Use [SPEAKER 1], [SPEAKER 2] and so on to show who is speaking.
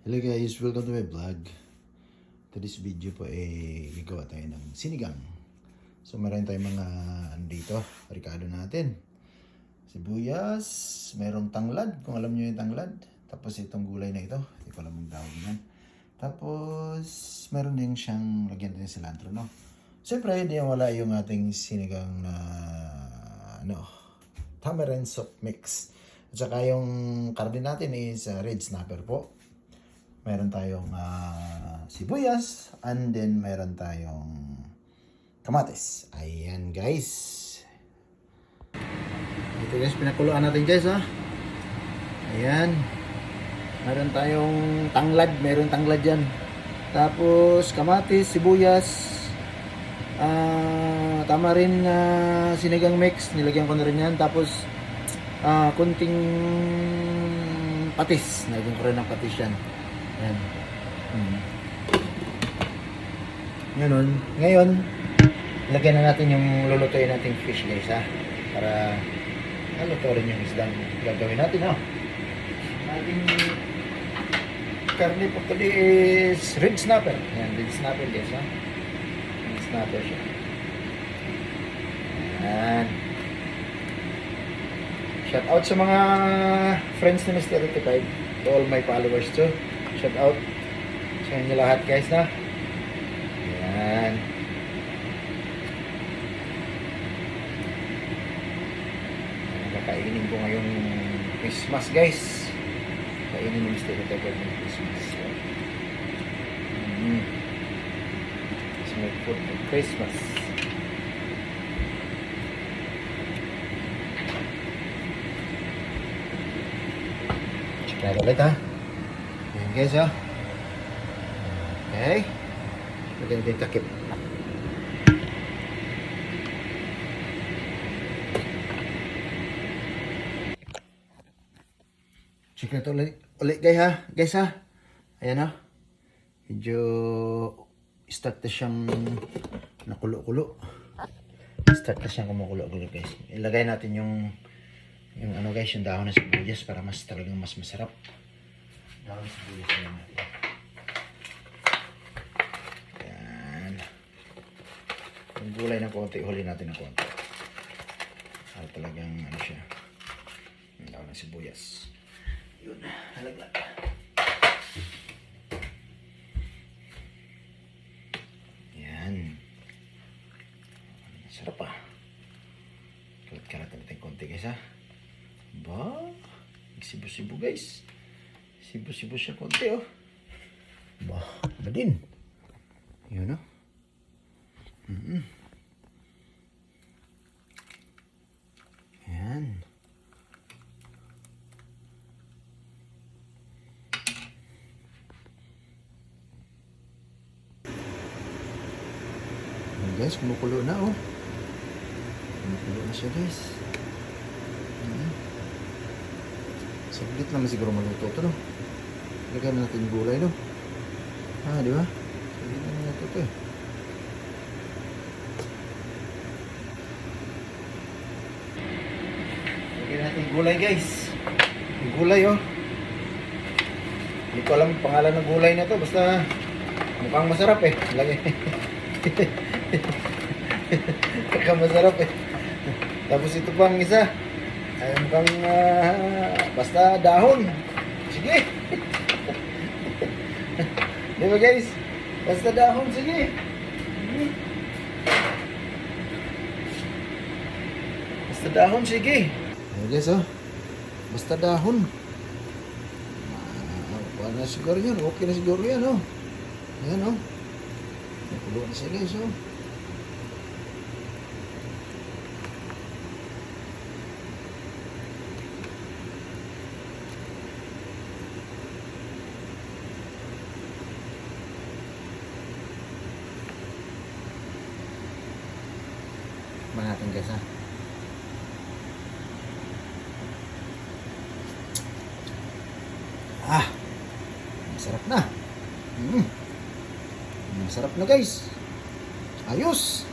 [SPEAKER 1] Hello guys, welcome to my vlog. Today's video po gagawa tayo ng sinigang. So meron tayong mga dito, ricado natin. Sibuyas, mayroong tanglad, kung alam niyo yung tanglad. Tapos itong gulay na ito, hindi ko alam ang tawag niyan. Tapos meron din siyang lagyan din ng cilantro, no? Siyempre, hindi wala yung ating sinigang na tamarind soup mix. At saka yung karne natin is red snapper po. Meron tayong sibuyas and then meron tayong kamatis. Ayan guys. Ito guys, pinakuluan natin guys ha. Ayan. Meron tayong tanglad, meron tanglad dyan. Tapos kamatis, sibuyas, tamarin sinigang mix, nilagyan ko na rin yan. Tapos kunting patis, nilagyan ko rin ng patis yan. Ayan. Ngayon, lagyan na natin yung lulutuin nating fish guys ha. Para maluto rin yung isdang gagawin natin ha. Ating karne po today is red snapper. Ayan, red snapper guys ha. Red snapper siya. Ayan. Shout out sa mga friends ni Mr. 35, to all my followers too. Shout out sa inyo lahat guys na. Ayan. Kakainin ko ngayong Christmas guys. Kainin ni Mr. 35 ng Christmas. It's my food for Christmas. Check natin ulit ha. Ayan guys ha. Okay. Lagyan natin takip. Check natin ulit guys ha. Guys ha. Ayan ha. Medyo start na siyang nakulo-kulo. Start na siyang kumukulo-kulo guys. Ilagay natin yung ano guys, yung dahon ng sibuyas para mas talagang mas masarap. Dahon ng sibuyas na natin. Yan. Yung gulay ng konti, huli natin ng konti. Para talagang ano siya. Yung dahon ng sibuyas. Yun, halaglag. Yan. Sarap pa. Kalat-kalat natin konti guys ha. Ba? Sibo-sibo guys. Sibo-sibo siya konti oh. Ba? Ba din? Yun oh. Yan. Yan guys, kumukulo na oh. Kumukulo na siya guys. Saglit naman siguro maluto ito, no? Lagyan natin yung gulay, no? Di ba? Saglit naman natin ito, eh. Lagyan natin yung gulay, guys. Yung gulay, oh. Hindi ko alam yung pangalan ng gulay na to. Basta mukhang masarap, eh. Lagyan. Mukhang masarap, eh. Tapos ito pang isa. Ay, mukhang basta dahon. Sige. Di ba guys? Basta dahon, sige. Basta dahon, sige. Ayan guys, oh. Basta dahon. Wala na siguro yan. Okay na siguro yan, oh. Ayan, oh. Nakulo na siya guys, oh. Natin guys ha. Masarap na. Masarap na guys. Ayos.